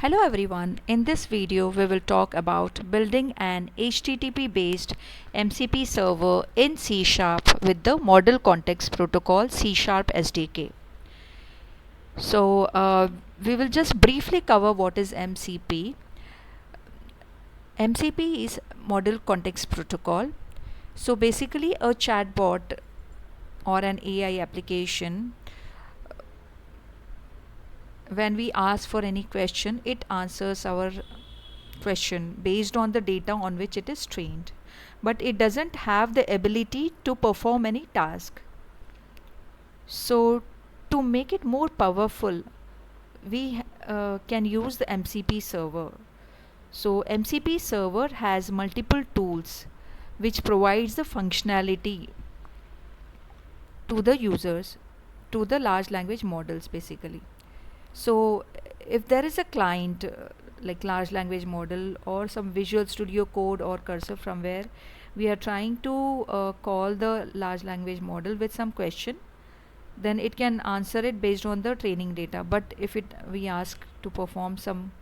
Hello everyone, in this video we will talk about building an HTTP based MCP server in C# with the Model Context Protocol C# SDK. So we will just briefly cover what is MCP. MCP is Model Context Protocol. So basically a chatbot or an AI application, when we ask for any question, it answers our question based on the data on which it is trained, but it doesn't have the ability to perform any task. So to make it more powerful, we can use the MCP server. So MCP server has multiple tools which provides the functionality to the users, to the large language models basically. So if there is a client like large language model or some Visual Studio Code or cursor from where we are trying to call the large language model with some question, then it can answer it based on the training data. But if we ask to perform some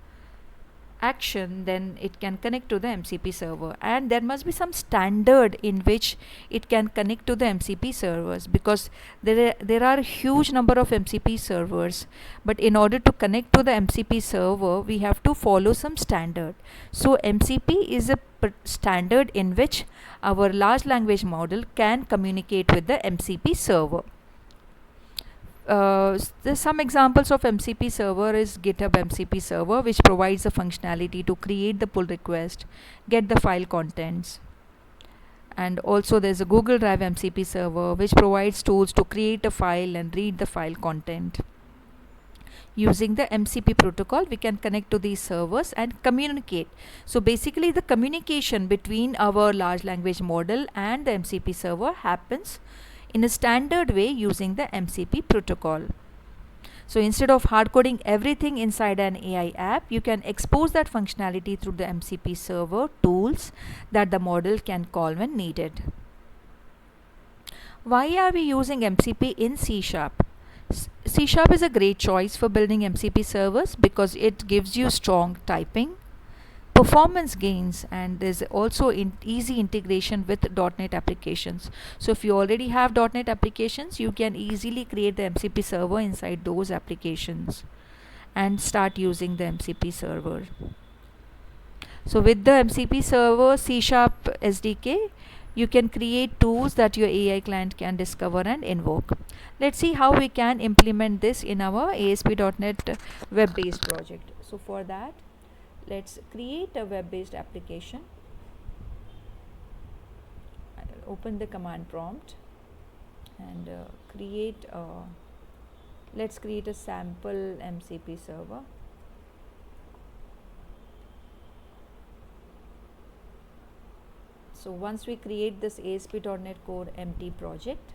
action, then it can connect to the MCP server, and there must be some standard in which it can connect to the MCP servers, because there are a huge number of MCP servers, but in order to connect to the MCP server we have to follow some standard. So MCP is a standard in which our large language model can communicate with the MCP server. There's some examples of MCP server is GitHub MCP server, which provides the functionality to create the pull request, get the file contents. And also there's a Google Drive MCP server, which provides tools to create a file and read the file content. Using the MCP protocol, we can connect to these servers and communicate. So basically the communication between our large language model and the MCP server happens in a standard way using the MCP protocol. So instead of hard coding everything inside an AI app, you can expose that functionality through the MCP server tools that the model can call when needed. Why are we using MCP in C#? C# is a great choice for building MCP servers because it gives you strong typing, performance gains, and there's also easy integration with .NET applications. So if you already have .NET applications, you can easily create the MCP server inside those applications and start using the MCP server. So with the MCP server C# SDK, you can create tools that your AI client can discover and invoke. Let's see how we can implement this in our ASP.NET web-based project. So for that, let's create a web-based application. I'll open the command prompt and let's create a sample MCP server. So once we create this ASP.NET Core empty project,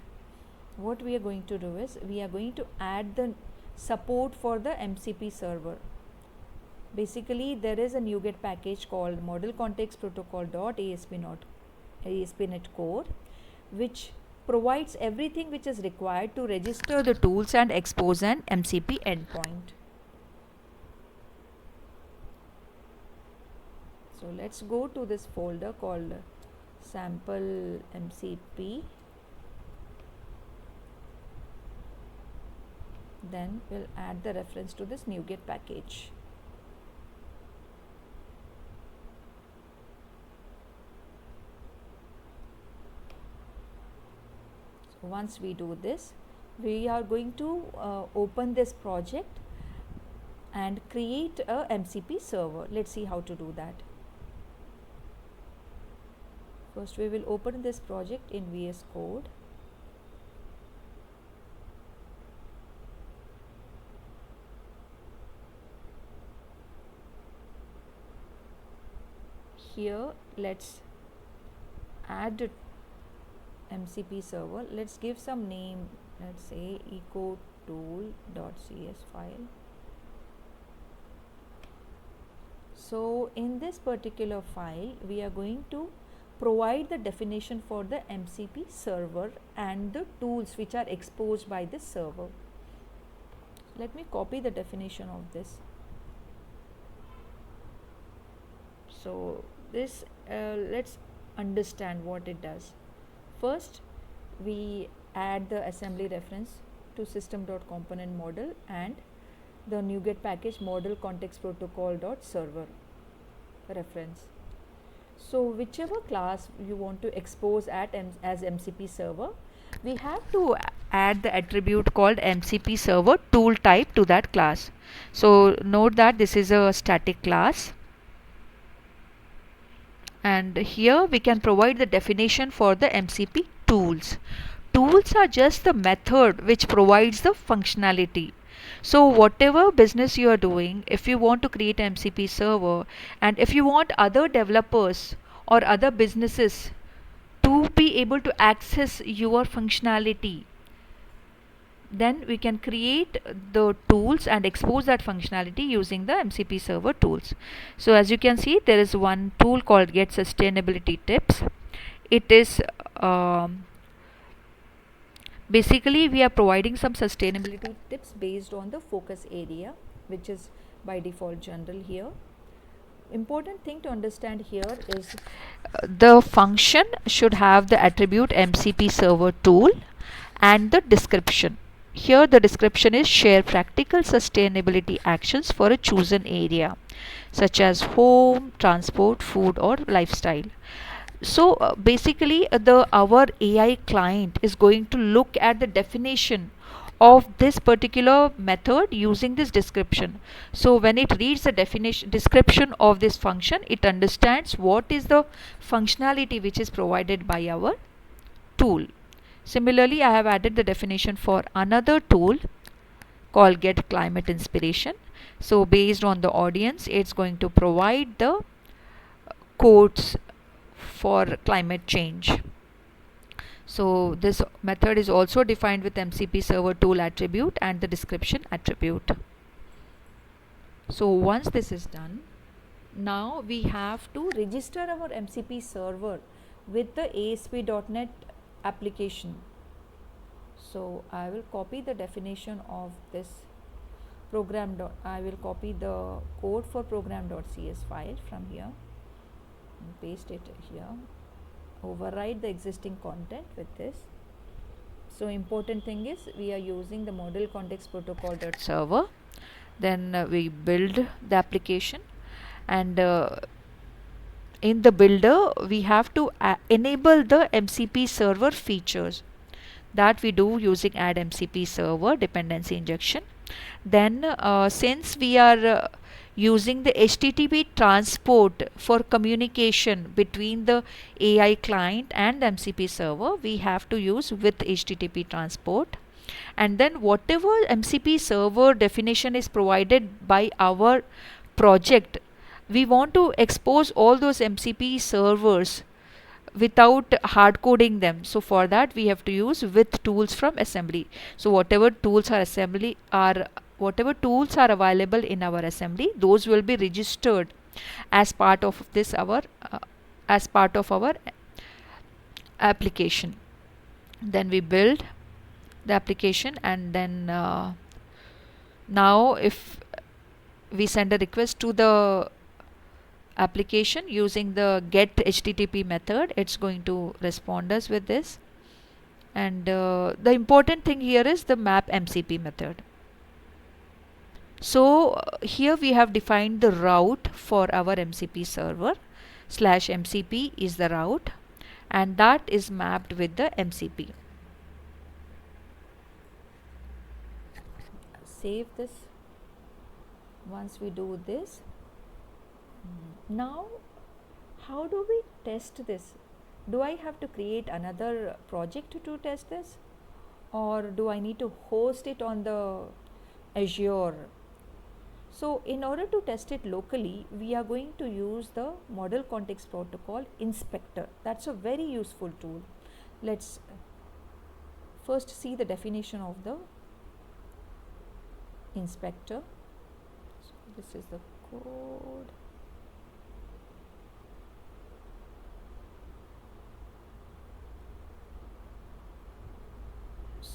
what we are going to do is we are going to add the support for the MCP server. Basically, there is a NuGet package called Model Context Protocol .ASP.NET Core, which provides everything which is required to register the tools and expose an MCP endpoint. So let's go to this folder called sample MCP. Then we'll add the reference to this NuGet package. So once we do this, we are going to open this project and create a MCP server. Let's see how to do that. First we will open this project in VS Code. Here let's add MCP server. Let's give some name, let's say ecotool.cs file. So in this particular file, we are going to provide the definition for the MCP server and the tools which are exposed by this server. Let me copy the definition of this. So this let's understand what it does. First, we add the assembly reference to system.component model and the NuGet package Model Context Protocol Server reference. So whichever class you want to expose as MCP server, we have to add the attribute called MCP server tool type to that class. So note that this is a static class, and here we can provide the definition for the MCP tools. Tools are just the method which provides the functionality. So whatever business you are doing, if you want to create MCP server, and if you want other developers or other businesses to be able to access your functionality, then we can create the tools and expose that functionality using the MCP server tools. So as you can see, there is one tool called Get Sustainability Tips. It is basically we are providing some sustainability tips based on the focus area, which is by default general here. Important thing to understand here is the function should have the attribute MCP server tool and the description. Here the description is share practical sustainability actions for a chosen area such as home, transport, food or lifestyle. So basically the our AI client is going to look at the definition of this particular method using this description. So when it reads the definition description of this function, it understands what is the functionality which is provided by our tool. Similarly, I have added the definition for another tool called Get Climate Inspiration. So based on the audience, it's going to provide the quotes for climate change. So this method is also defined with MCP server tool attribute and the description attribute. So once this is done, now we have to register our MCP server with the ASP.NET application. So I will copy the definition of this program. I will copy the code for program.cs file from here and paste it here. Override the existing content with this. So important thing is we are using the Model Context Protocol server. Then we build the application, and in the builder we have to enable the MCP server features that we do using add MCP server dependency injection. Then since we are using the HTTP transport for communication between the AI client and MCP server, we have to use with HTTP transport. And then whatever MCP server definition is provided by our project, we want to expose all those MCP servers without hard coding them. So for that we have to use with tools from assembly. So whatever tools are available in our assembly, those will be registered as part of this as part of our application. Then we build the application, and then now if we send a request to the application using the get HTTP method, it's going to respond us with this. And the important thing here is the map MCP method. So here we have defined the route for our MCP server. /MCP is the route, and that is mapped with the MCP. Save this. Once we do this, now how do we test this? Do I have to create another project to test this, or do I need to host it on the Azure? So in order to test it locally, we are going to use the Model Context Protocol Inspector. That's a very useful tool. Let's first see the definition of the inspector. So this is the code.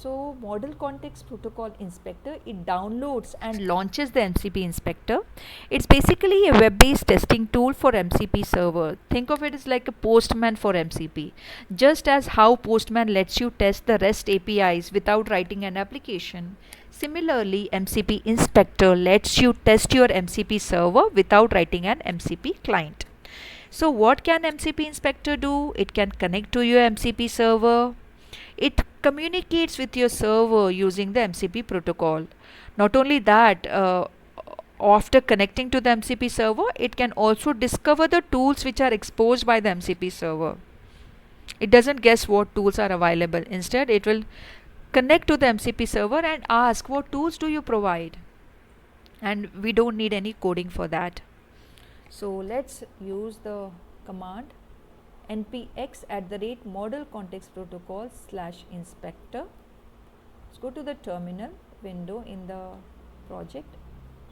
So Model Context Protocol Inspector, it downloads and launches the MCP Inspector. It's basically a web-based testing tool for MCP server. Think of it as like a Postman for MCP. Just as how Postman lets you test the REST APIs without writing an application. Similarly, MCP Inspector lets you test your MCP server without writing an MCP client. So what can MCP Inspector do? It can connect to your MCP server. It communicates with your server using the MCP protocol. Not only that, after connecting to the MCP server, it can also discover the tools which are exposed by the MCP server. It doesn't guess what tools are available. Instead, it will connect to the MCP server and ask, what tools do you provide? And we don't need any coding for that. So let's use the command npx @model context protocol /inspector. Let's go to the terminal window in the project,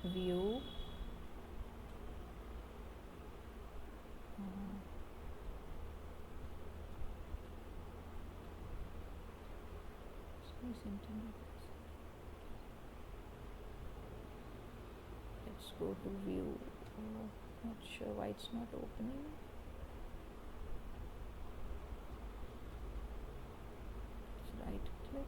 view, let's go to view. Not sure why it's not opening. Right click.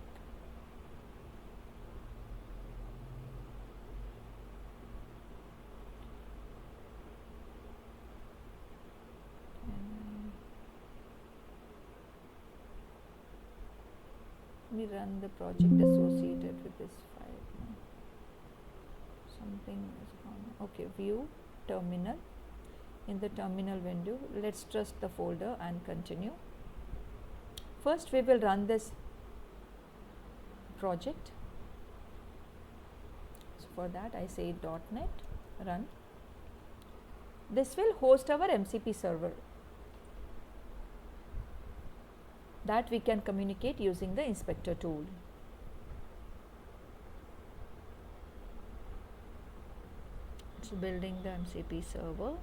Let me run the project associated with this file. Something is gone. Okay, view, terminal. In the terminal window, let's trust the folder and continue. First, we will run this project. So for that, I say .NET run. This will host our MCP server that we can communicate using the inspector tool. It's building the MCP server.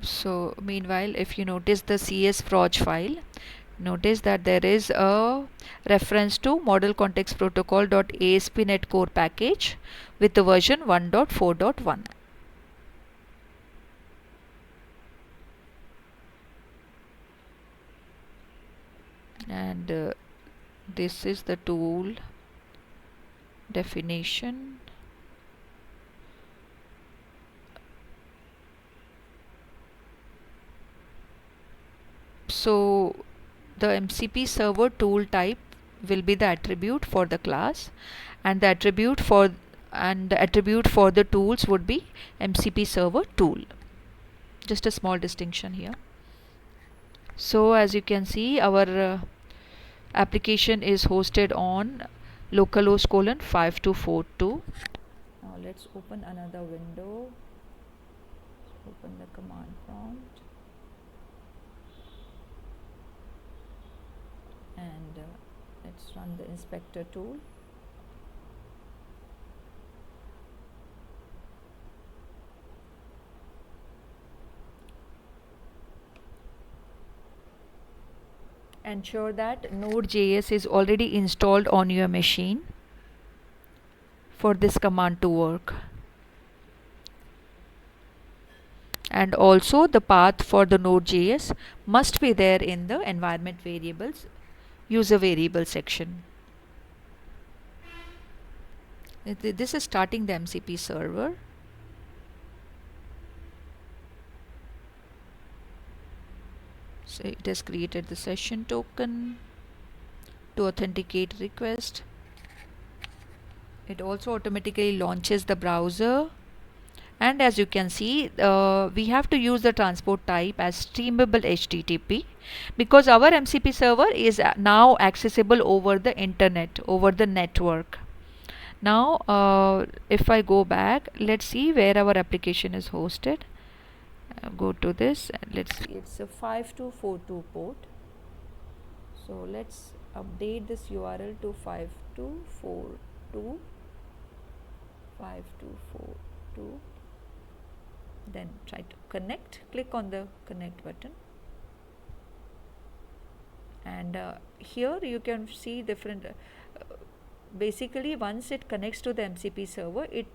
So meanwhile, if you notice the csproj file, notice that there is a reference to model context protocol.ASP.NET Core package with the version 1.4.1. And this is the tool definition. So the MCP server tool type will be the attribute for the class, and the attribute for the tools would be MCP server tool. Just a small distinction here. So as you can see, our application is hosted on localhost :5242. Now let's open another window. Let's open the command prompt. And let's run the inspector tool. Ensure that Node.js is already installed on your machine for this command to work. And also the path for the Node.js must be there in the environment variables user variable section. This is starting the MCP server. So it has created the session token to authenticate request. It also automatically launches the browser And as you can see, we have to use the transport type as streamable HTTP because our MCP server is now accessible over the internet, over the network. Now, if I go back, let's see where our application is hosted. Go to this and let's see, it's a 5242 port. So let's update this URL to 5242, 5242. Then try to connect, click on the connect button, and here you can see different basically once it connects to the MCP server, it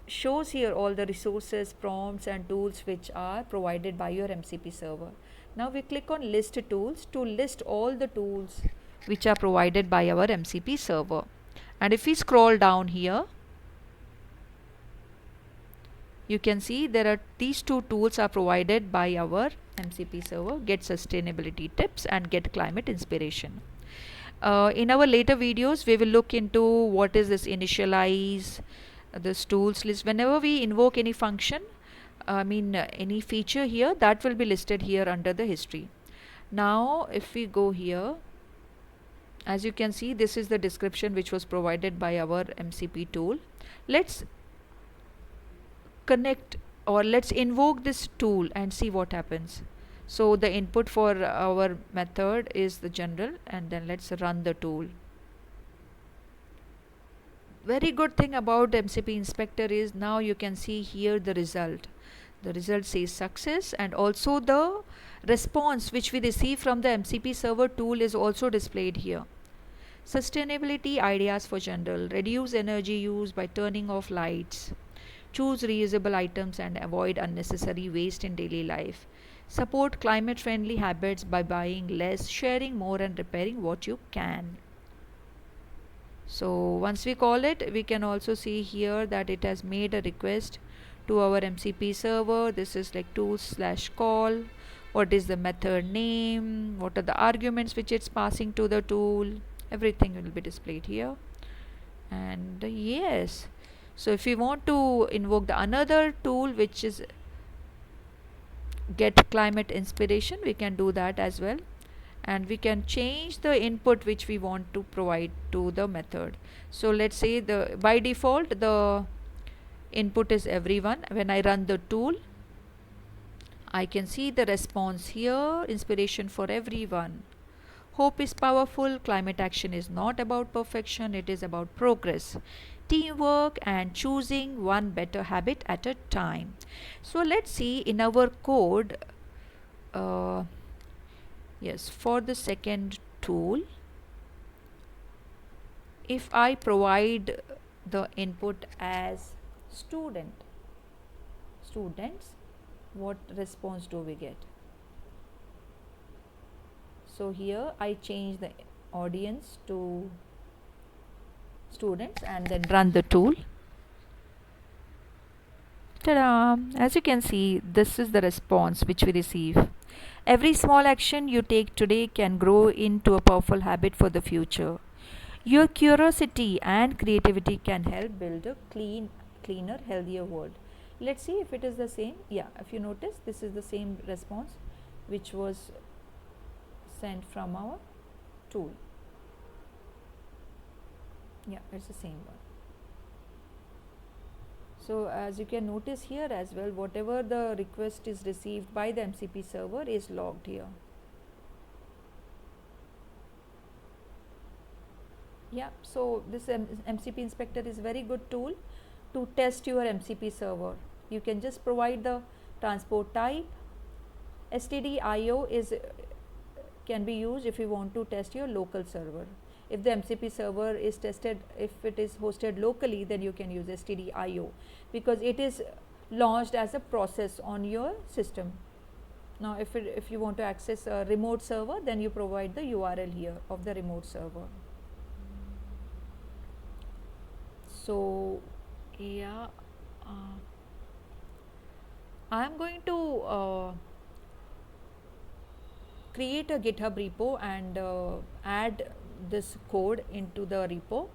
shows here all the resources, prompts and tools which are provided by your MCP server. Now we click on list tools to list all the tools which are provided by our MCP server, and if we scroll down here, you can see there are these two tools are provided by our MCP server: get sustainability tips and get climate inspiration. In our later videos we will look into what is this initialize, this tools list. Whenever we invoke any function, any feature here, that will be listed here under the history. Now if we go here, as you can see, this is the description which was provided by our MCP tool. Let's connect, or let's invoke this tool and see what happens. So the input for our method is the general, and then let's run the tool. Very good thing about MCP inspector is now you can see here the result. The result says success, and also the response which we receive from the MCP server tool is also displayed here. Sustainability ideas for general: reduce energy use by turning off lights, choose reusable items and avoid unnecessary waste in daily life, support climate friendly habits by buying less, sharing more and repairing what you can. So once we call it, we can also see here that it has made a request to our MCP server. This is like tools/call, what is the method name, what are the arguments which it's passing to the tool, everything will be displayed here. And yes, so if we want to invoke the another tool which is get climate inspiration, we can do that as well, and we can change the input which we want to provide to the method. So let's say the by default the input is everyone. When I run the tool, I can see the response here: inspiration for everyone, hope is powerful, climate action is not about perfection, it is about progress, teamwork and choosing one better habit at a time. So let's see in our code, yes, for the second tool, if I provide the input as students, what response do we get? So here I change the audience to students and then run the tool. Ta-da! As you can see, this is the response which we receive. Every small action you take today can grow into a powerful habit for the future. Your curiosity and creativity can help build a cleaner, healthier world. Let's see if it is the same. Yeah, if you notice, this is the same response which was sent from our tool. Yeah, it's the same one. So as you can notice here as well, whatever the request is received by the MCP server is logged here. Yeah, so this MCP inspector is very good tool to test your MCP server. You can just provide the transport type. stdio can be used if you want to test your local server. If the MCP server is tested, if it is hosted locally, then you can use stdio because it is launched as a process on your system. Now if you want to access a remote server, then you provide the URL here of the remote server. So yeah, I am going to create a GitHub repo and add this code into the repo.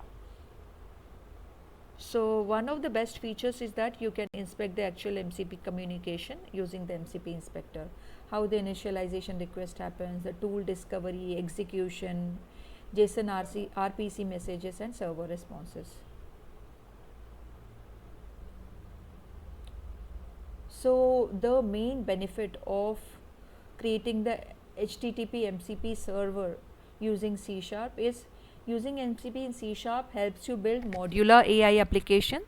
So one of the best features is that you can inspect the actual MCP communication using the MCP inspector. How the initialization request happens, the tool discovery, execution, JSON RPC messages and server responses. So the main benefit of creating the HTTP MCP server using C# is using MCP in C# helps you build modular AI applications.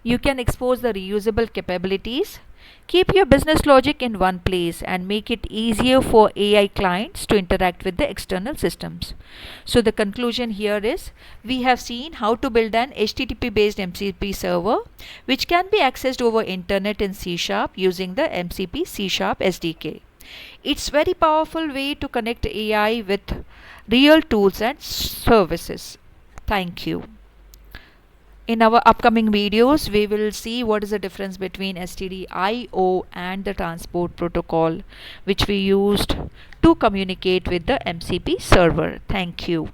You can expose the reusable capabilities, keep your business logic in one place and make it easier for AI clients to interact with the external systems. So the conclusion here is we have seen how to build an HTTP based MCP server which can be accessed over internet in C# using the MCP C# SDK. It's very powerful way to connect AI with real tools and services. Thank you. In our upcoming videos, we will see what is the difference between STDIO and the transport protocol which we used to communicate with the MCP server. Thank you.